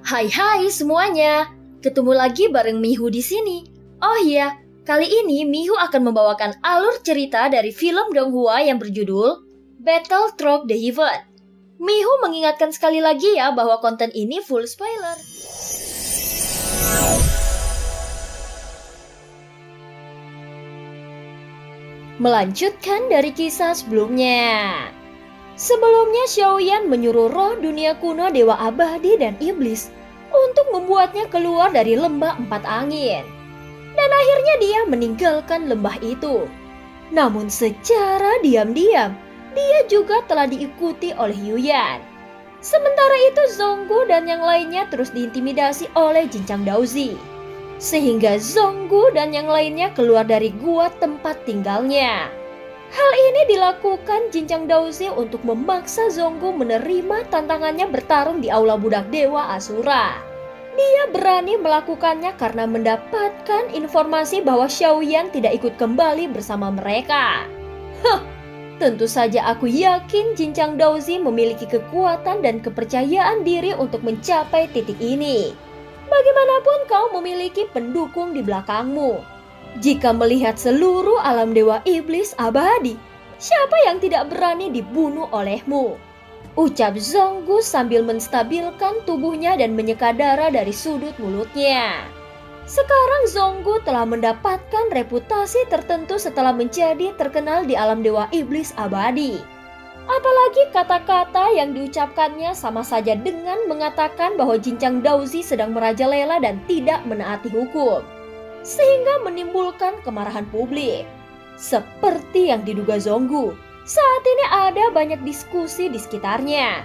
Hai semuanya, ketemu lagi bareng Mihu di sini. Oh iya, kali ini Mihu akan membawakan alur cerita dari film Donghua yang berjudul Battle Through the Heaven. Mihu mengingatkan sekali lagi ya bahwa konten ini full spoiler. Melanjutkan dari kisah sebelumnya. Sebelumnya Xiaoyan menyuruh roh dunia kuno Dewa Abadi dan Iblis untuk membuatnya keluar dari lembah empat angin. Dan akhirnya dia meninggalkan lembah itu. Namun secara diam-diam, dia juga telah diikuti oleh Yuyan. Sementara itu Zonggu dan yang lainnya terus diintimidasi oleh Jinchang Daozi. Sehingga Zonggu dan yang lainnya keluar dari gua tempat tinggalnya. Hal ini dilakukan Jinchang Daozi untuk memaksa Zonggu menerima tantangannya bertarung di aula budak dewa Asura. Dia berani melakukannya karena mendapatkan informasi bahwa Xiaoyan tidak ikut kembali bersama mereka. Tentu saja aku yakin Jinchang Daozi memiliki kekuatan dan kepercayaan diri untuk mencapai titik ini. Bagaimanapun kau memiliki pendukung di belakangmu. Jika melihat seluruh alam dewa iblis abadi, siapa yang tidak berani dibunuh olehmu? Ucap Zonggu sambil menstabilkan tubuhnya dan menyeka darah dari sudut mulutnya. Sekarang Zonggu telah mendapatkan reputasi tertentu setelah menjadi terkenal di alam dewa iblis abadi. Apalagi kata-kata yang diucapkannya sama saja dengan mengatakan bahwa Jinchang Daozi sedang merajalela dan tidak menaati hukum. Sehingga menimbulkan kemarahan publik. Seperti yang diduga Zonggu, saat ini ada banyak diskusi di sekitarnya.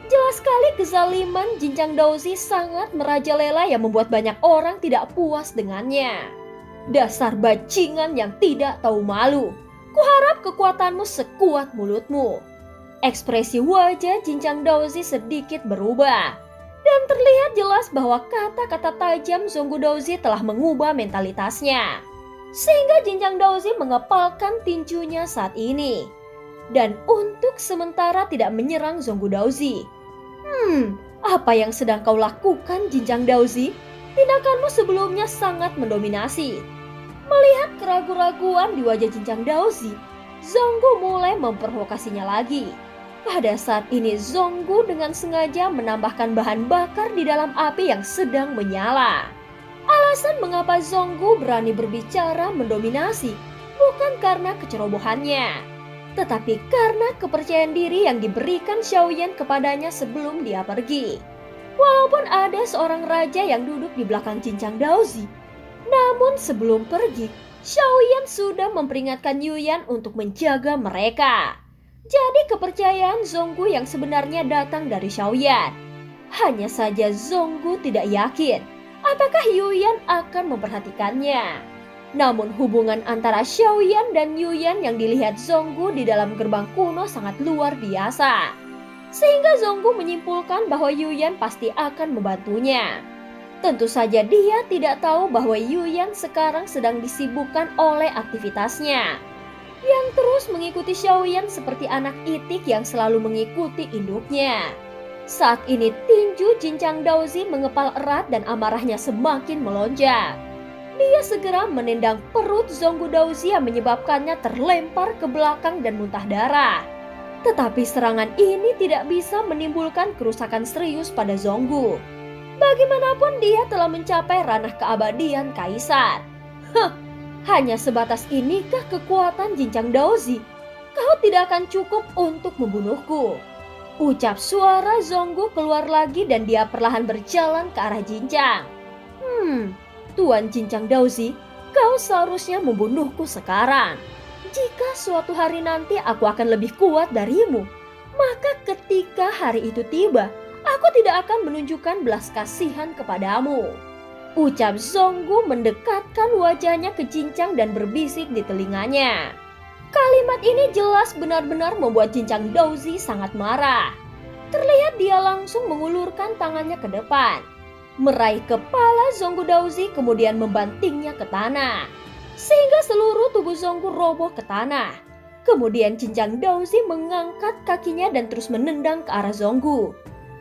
Jelas sekali kezaliman Jinchang Daozi sangat merajalela yang membuat banyak orang tidak puas dengannya. Dasar bajingan yang tidak tahu malu. Kuharap kekuatanmu sekuat mulutmu. Ekspresi wajah Jinchang Daozi sedikit berubah. Dan terlihat jelas bahwa kata-kata tajam Zonggu Daozi telah mengubah mentalitasnya. Sehingga Jinchang Daozi mengepalkan tinjunya saat ini. Dan untuk sementara tidak menyerang Zonggu Daozi. Apa yang sedang kau lakukan Jinchang Daozi? Tindakanmu sebelumnya sangat mendominasi. Melihat keraguan-raguan di wajah Jinchang Daozi, Zonggu mulai memprovokasinya lagi. Pada saat ini Zonggu dengan sengaja menambahkan bahan bakar di dalam api yang sedang menyala. Alasan mengapa Zonggu berani berbicara mendominasi bukan karena kecerobohannya, tetapi karena kepercayaan diri yang diberikan Xiaoyan kepadanya sebelum dia pergi. Walaupun ada seorang raja yang duduk di belakang Jinchang Daozi, namun sebelum pergi, Xiaoyan sudah memperingatkan Yuyan untuk menjaga mereka. Jadi kepercayaan Zonggu yang sebenarnya datang dari Xiaoyan. Hanya saja Zonggu tidak yakin apakah Yuyan akan memperhatikannya. Namun hubungan antara Xiaoyan dan Yuyan yang dilihat Zonggu di dalam gerbang kuno sangat luar biasa. Sehingga Zonggu menyimpulkan bahwa Yuyan pasti akan membantunya. Tentu saja dia tidak tahu bahwa Yuyan sekarang sedang disibukkan oleh aktivitasnya. Yang terus mengikuti Xiaoyan seperti anak itik yang selalu mengikuti induknya. Saat ini tinju Jinchang Daozi mengepal erat dan amarahnya semakin melonjak. Dia segera menendang perut Zonggu Daozi yang menyebabkannya terlempar ke belakang dan muntah darah. Tetapi serangan ini tidak bisa menimbulkan kerusakan serius pada Zonggu. Bagaimanapun dia telah mencapai ranah keabadian kaisar. Hanya sebatas inikah kekuatan Jinchang Daozi? Kau tidak akan cukup untuk membunuhku. Ucap suara Zonggu keluar lagi dan dia perlahan berjalan ke arah Jinchang. Tuan Jinchang Daozi, kau seharusnya membunuhku sekarang. Jika suatu hari nanti aku akan lebih kuat darimu, maka ketika hari itu tiba, aku tidak akan menunjukkan belas kasihan kepadamu. Ucap Zonggu mendekatkan wajahnya ke Jinchang dan berbisik di telinganya. Kalimat ini jelas benar-benar membuat Jinchang Daozi sangat marah. Terlihat dia langsung mengulurkan tangannya ke depan, meraih kepala Zonggu Daozi kemudian membantingnya ke tanah. Sehingga seluruh tubuh Zonggu roboh ke tanah. Kemudian Jinchang Daozi mengangkat kakinya dan terus menendang ke arah Zonggu.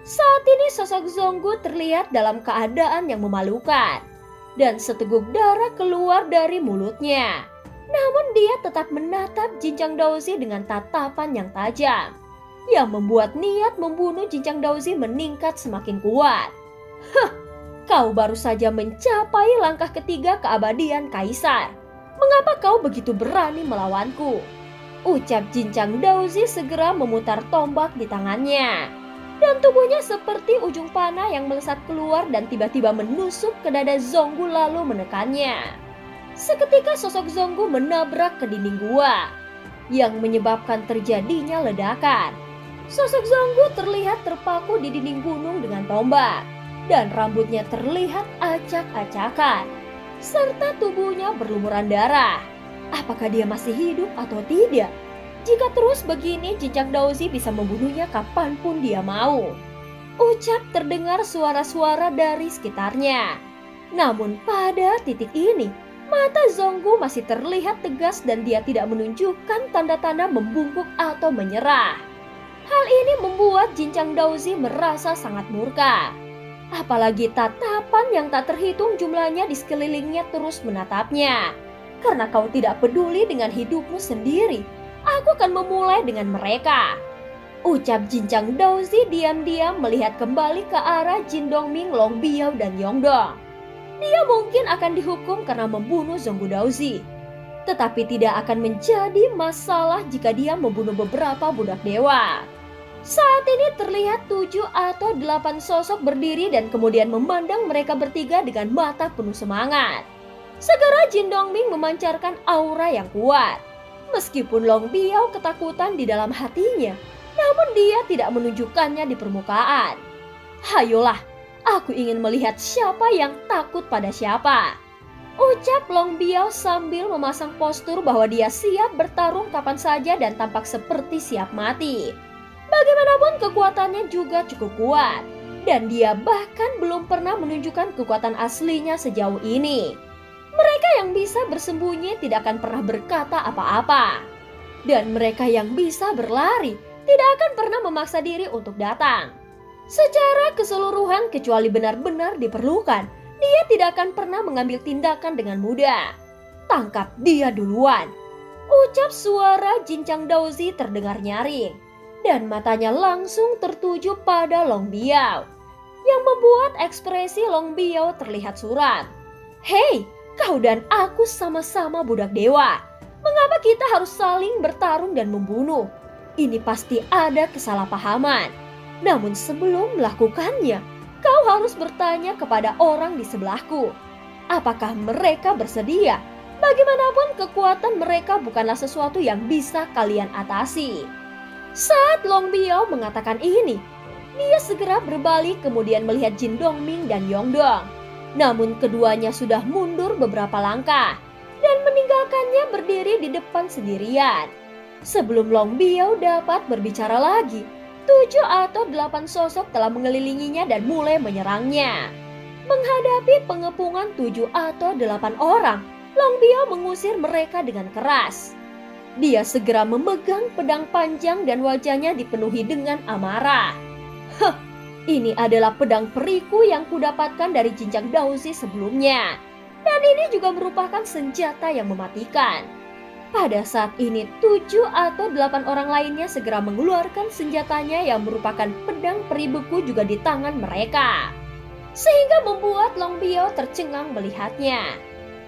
Saat ini sosok Zonggu terlihat dalam keadaan yang memalukan dan seteguk darah keluar dari mulutnya. Namun dia tetap menatap Jinchang Daozi dengan tatapan yang tajam, yang membuat niat membunuh Jinchang Daozi meningkat semakin kuat. Hah, kau baru saja mencapai langkah ketiga keabadian Kaisar. Mengapa kau begitu berani melawanku? Ucap Jinchang Daozi segera memutar tombak di tangannya. Dan tubuhnya seperti ujung panah yang melesat keluar dan tiba-tiba menusuk ke dada Zonggu lalu menekannya. Seketika sosok Zonggu menabrak ke dinding gua, yang menyebabkan terjadinya ledakan. Sosok Zonggu terlihat terpaku di dinding gunung dengan tombak, dan rambutnya terlihat acak-acakan, serta tubuhnya berlumuran darah. Apakah dia masih hidup atau tidak? Jika terus begini, Jinchang Daozi bisa membunuhnya kapanpun dia mau. Ucap terdengar suara-suara dari sekitarnya. Namun pada titik ini, mata Zonggu masih terlihat tegas dan dia tidak menunjukkan tanda-tanda membungkuk atau menyerah. Hal ini membuat Jinchang Daozi merasa sangat murka. Apalagi tatapan yang tak terhitung jumlahnya di sekelilingnya terus menatapnya. Karena kau tidak peduli dengan hidupmu sendiri, aku akan memulai dengan mereka. Ucap Jinchang Daozi diam-diam melihat kembali ke arah Jin Dongming, Long Biao, dan Yongdong. Dia mungkin akan dihukum karena membunuh Zonggu Daozi. Tetapi tidak akan menjadi masalah jika dia membunuh beberapa budak dewa. Saat ini terlihat 7 atau 8 sosok berdiri dan kemudian memandang mereka bertiga dengan mata penuh semangat. Segera Jin Dongming memancarkan aura yang kuat. Meskipun Long Biao ketakutan di dalam hatinya, namun dia tidak menunjukkannya di permukaan. Hayolah, aku ingin melihat siapa yang takut pada siapa. Ucap Long Biao sambil memasang postur bahwa dia siap bertarung kapan saja dan tampak seperti siap mati. Bagaimanapun kekuatannya juga cukup kuat, dan dia bahkan belum pernah menunjukkan kekuatan aslinya sejauh ini. Mereka yang bisa bersembunyi tidak akan pernah berkata apa-apa. Dan mereka yang bisa berlari tidak akan pernah memaksa diri untuk datang. Secara keseluruhan kecuali benar-benar diperlukan, dia tidak akan pernah mengambil tindakan dengan mudah. Tangkap dia duluan. Ucap suara Jinchang Daozi terdengar nyaring. Dan matanya langsung tertuju pada Long Biao, yang membuat ekspresi Long Biao terlihat suram. Hei! Kau dan aku sama-sama budak dewa. Mengapa kita harus saling bertarung dan membunuh? Ini pasti ada kesalahpahaman. Namun sebelum melakukannya, kau harus bertanya kepada orang di sebelahku. Apakah mereka bersedia? Bagaimanapun kekuatan mereka bukanlah sesuatu yang bisa kalian atasi. Saat Long Biao mengatakan ini, dia segera berbalik kemudian melihat Jin Dongming dan Yongdong. Namun keduanya sudah mundur beberapa langkah dan meninggalkannya berdiri di depan sendirian. Sebelum Long Biao dapat berbicara lagi, 7 atau 8 sosok telah mengelilinginya dan mulai menyerangnya. Menghadapi pengepungan 7 atau 8 orang, Long Biao mengusir mereka dengan keras. Dia segera memegang pedang panjang dan wajahnya dipenuhi dengan amarah. Ini adalah pedang periku yang kudapatkan dari Jinchang Daozi sebelumnya. Dan ini juga merupakan senjata yang mematikan. Pada saat ini 7 atau 8 orang lainnya segera mengeluarkan senjatanya yang merupakan pedang peri beku juga di tangan mereka. Sehingga membuat Long Biao tercengang melihatnya.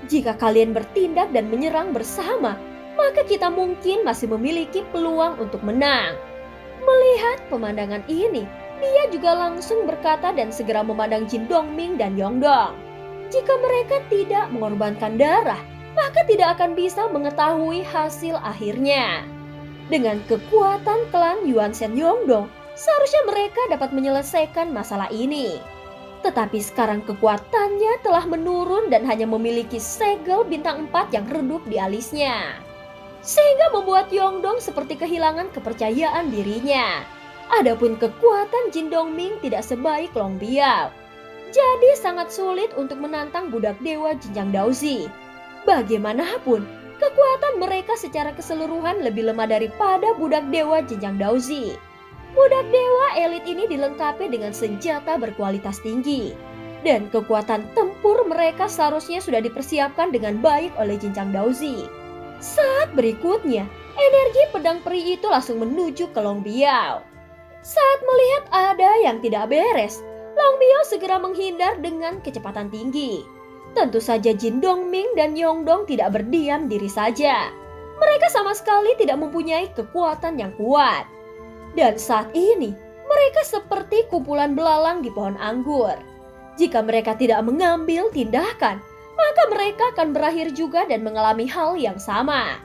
Jika kalian bertindak dan menyerang bersama, maka kita mungkin masih memiliki peluang untuk menang. Melihat pemandangan ini, dia juga langsung berkata dan segera memandang Jin Dongming dan Yongdong. Jika mereka tidak mengorbankan darah, maka tidak akan bisa mengetahui hasil akhirnya. Dengan kekuatan klan Yuan Shen Yongdong, seharusnya mereka dapat menyelesaikan masalah ini. Tetapi sekarang kekuatannya telah menurun dan hanya memiliki segel bintang 4 yang redup di alisnya. Sehingga membuat Yongdong seperti kehilangan kepercayaan dirinya. Adapun kekuatan Jin Dongming tidak sebaik Long Biao. Jadi sangat sulit untuk menantang budak dewa Jinchang Daozi. Bagaimanapun, kekuatan mereka secara keseluruhan lebih lemah daripada budak dewa Jinchang Daozi. Budak dewa elit ini dilengkapi dengan senjata berkualitas tinggi. Dan kekuatan tempur mereka seharusnya sudah dipersiapkan dengan baik oleh Jinchang Daozi. Saat berikutnya, energi pedang peri itu langsung menuju ke Long Biao. Saat melihat ada yang tidak beres, Long Biao segera menghindar dengan kecepatan tinggi. Tentu saja Jin Dongming dan Yongdong tidak berdiam diri saja. Mereka sama sekali tidak mempunyai kekuatan yang kuat. Dan saat ini, mereka seperti kumpulan belalang di pohon anggur. Jika mereka tidak mengambil tindakan, maka mereka akan berakhir juga dan mengalami hal yang sama.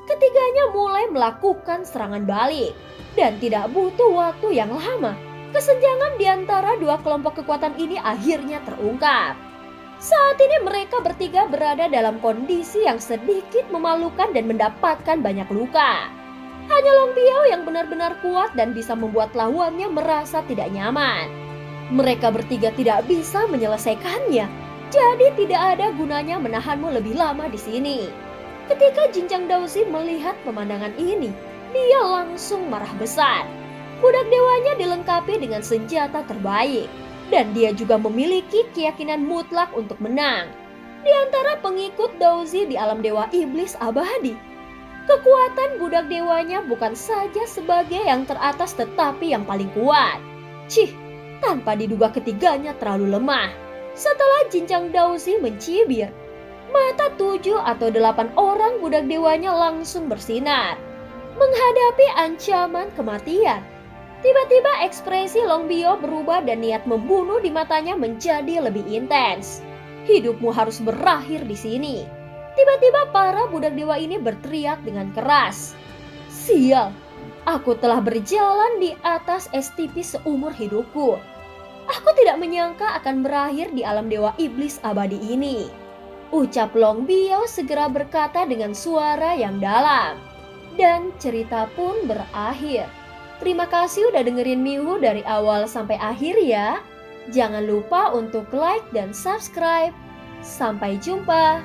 Ketiganya mulai melakukan serangan balik, dan tidak butuh waktu yang lama, kesenjangan di antara dua kelompok kekuatan ini akhirnya terungkap. Saat ini mereka bertiga berada dalam kondisi yang sedikit memalukan dan mendapatkan banyak luka. Hanya Long Biao yang benar-benar kuat dan bisa membuat lawannya merasa tidak nyaman. Mereka bertiga tidak bisa menyelesaikannya, jadi tidak ada gunanya menahanmu lebih lama di sini. Ketika Jinchang Daozi melihat pemandangan ini, dia langsung marah besar. Budak dewanya dilengkapi dengan senjata terbaik, dan dia juga memiliki keyakinan mutlak untuk menang. Di antara pengikut Daozi di alam dewa iblis abadi, kekuatan budak dewanya bukan saja sebagai yang teratas tetapi yang paling kuat. Tanpa diduga ketiganya terlalu lemah. Setelah Jinchang Daozi mencibir, mata 7 atau 8 orang budak dewanya langsung bersinar. Menghadapi ancaman kematian, tiba-tiba ekspresi Long Biao berubah dan niat membunuh di matanya menjadi lebih intens. Hidupmu harus berakhir di sini. Tiba-tiba para budak dewa ini berteriak dengan keras. Sial, aku telah berjalan di atas es tipis seumur hidupku. Aku tidak menyangka akan berakhir di alam dewa iblis abadi ini. Ucap Long Biao segera berkata dengan suara yang dalam. Dan cerita pun berakhir. Terima kasih udah dengerin Mihu dari awal sampai akhir ya. Jangan lupa untuk like dan subscribe. Sampai jumpa.